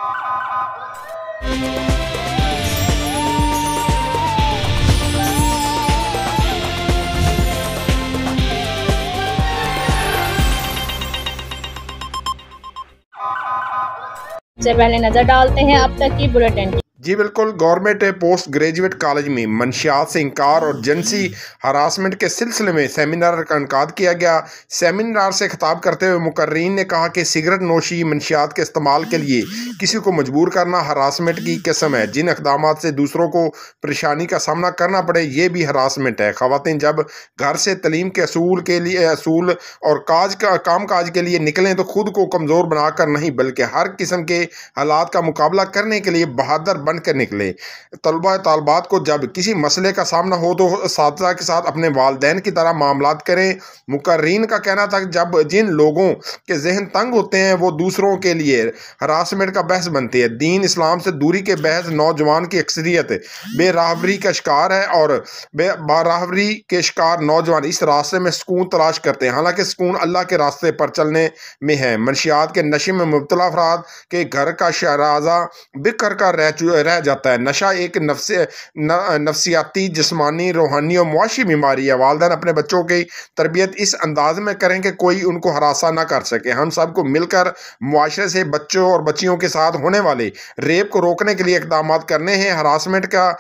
سے پہلے نظر ڈالتے ہیں اب تک کی بلیٹن کی۔ جی بالکل، گورنمنٹ پوسٹ گریجویٹ کالج میں منشیات سے انکار اور جنسی ہراسمنٹ کے سلسلے میں سیمینار کا انعقاد کیا گیا۔ سیمینار سے خطاب کرتے ہوئے مقررین نے کہا کہ سگریٹ نوشی منشیات کے استعمال کے لیے کسی کو مجبور کرنا ہراسمنٹ کی قسم ہے۔ جن اقدامات سے دوسروں کو پریشانی کا سامنا کرنا پڑے یہ بھی ہراسمنٹ ہے۔ خواتین جب گھر سے تعلیم کے اصول اور کام کاج کے لیے نکلیں تو خود کو کمزور بنا کر نہیں بلکہ ہر قسم کے حالات کا مقابلہ کرنے کے لیے بہادر بن کر نکلے۔ طلباء طالبات کو جب کسی مسئلے کا سامنا ہو تو اساتذہ کے ساتھ اپنے والدین کی طرح معاملات کریں۔ مقررین کا کہنا تھا کہ جن لوگوں کے ذہن تنگ ہوتے ہیں وہ دوسروں کے لیے ہراسمنٹ کا بحث بنتے ہیں۔ دین اسلام سے دوری کے بحث نوجوان کی اکثریت بے راہبری کا شکار ہے اور بے راہبری کے شکار نوجوان اس راستے میں سکون تلاش کرتے ہیں، حالانکہ سکون اللہ کے راستے پر چلنے میں ہے۔ منشیات کے نشے میں مبتلا افراد کے گھر کا شہرازہ بکھر کر رہ جاتا ہے۔ نشہ ایک نفسیاتی، جسمانی، روحانی اور معاشی بیماری ہے۔ والدین اپنے بچوں کی تربیت اس انداز میں کریں کہ کوئی ان کو ہراساں نہ کر سکے۔ ہم سب کو مل کر معاشرے سے بچوں اور بچیوں کے ساتھ ہونے والے ریپ کو روکنے کے لیے اقدامات کرنے ہیں۔ ہراسمنٹ کا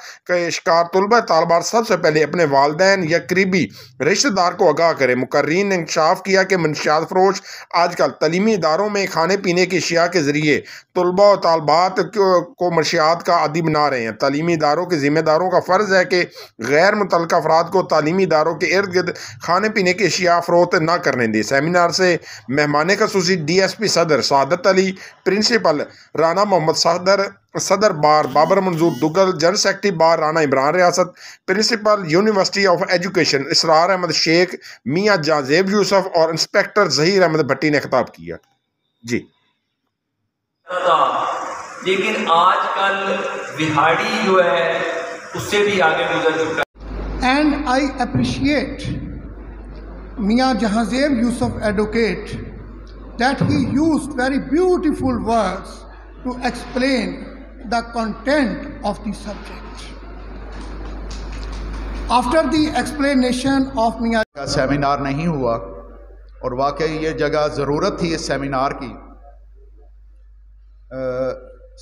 شکار طلبہ طالبات سب سے پہلے اپنے والدین یا قریبی رشتہ دار کو آگاہ کریں۔ مقررین نے انکشاف کیا کہ منشیات فروش آج کل تعلیمی اداروں میں کھانے پینے کی اشیاء کے ذریعے طلبہ و طالبات کو منشیات کا عادی بنا رہے ہیں۔ تعلیمی اداروں کے ذمہ داروں کا فرض ہے کہ غیر متعلقہ افراد کو تعلیمی اداروں کے ارد گرد کھانے پینے کی اشیاء فروخت نہ کرنے دیں۔ سیمینار سے مہمان خصوصی ڈی ایس پی صدر سعادت علی، پرنسپل رانا محمد صدر بار بابر منظور دگل، جنرل سیکرٹری بار رانا عمران ریاست، پرنسپل یونیورسٹی آف ایجوکیشن اسرار احمد شیخ، میاں جہاں زیب یوسف اور انسپیکٹر ظہیر احمد بھٹی نے خطاب کیا۔ جی لیکن آج کل بہاڑی جو ہے اس سے بھی آگے گزر چکا ہے۔ اینڈ آئی اپریشیٹ میاں جہانزیب یوسف advocate that he used very beautiful words to explain the content of the subject. After the explanation of Mia کا سیمینار نہیں ہوا اور واقعی یہ جگہ ضرورت تھی اس سیمینار کی۔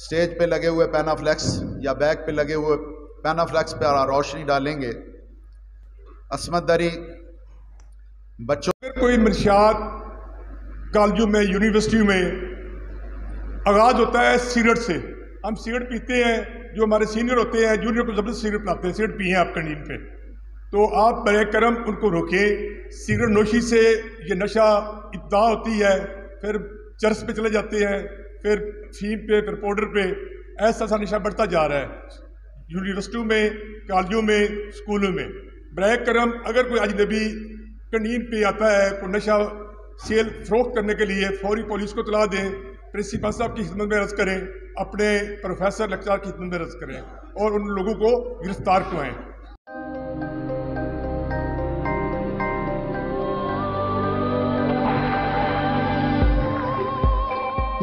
سٹیج پہ لگے ہوئے پینا فلیکس یا بیک پہ لگے ہوئے پینا فلیکس پہ روشنی ڈالیں گے۔ عصمت دری بچوں کوئی منشیات کالجوں میں یونیورسٹیوں میں آغاز ہوتا ہے سگریٹ سے۔ ہم سگریٹ پیتے ہیں، جو ہمارے سینئر ہوتے ہیں جونیئر کو زبردست سگریٹ پلاتے ہیں، سگریٹ پیے ہیں آپ کنین پہ، تو آپ برائے کرم ان کو روکیں۔ سگریٹ نوشی سے یہ نشہ ابتدا ہوتی ہے، پھر چرس پہ چلے جاتے ہیں، پھر فیم پہ، پھر پاؤڈر پہ، ایسا سا نشہ بڑھتا جا رہا ہے یونیورسٹیوں میں، کالجوں میں، اسکولوں میں۔ برائے کرم اگر کوئی اجنبی کنین پہ آتا ہے کوئی نشہ سیل فروخت کرنے کے لیے فوری پولیس کو اطلاع دیں، پرنسپل صاحب کی خدمت میں عرض کریں، اپنے پروفیسر لیکچرار کی خدمت میں عرض کریں اور ان لوگوں کو گرفتار کروائیں۔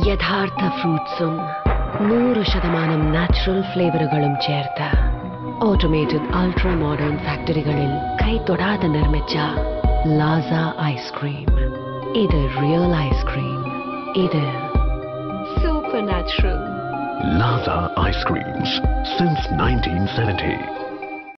യഥാർത്ഥ ഫ്രൂട്ട്സും 100% നാച്ചുറൽ ഫ്ലേവറുകളും ചേർത്ത് ഓട്ടോമേറ്റഡ് അൾട്രാ മോഡേൺ ഫാക്ടറികളിൽ കൈതൊടാതെ നിർമ്മിച്ച ലാസ ഐസ്ക്രീം. ഇത് റിയൽ ഐസ്ക്രീം. ഇത് super natural. Laza Ice Creams since 1970.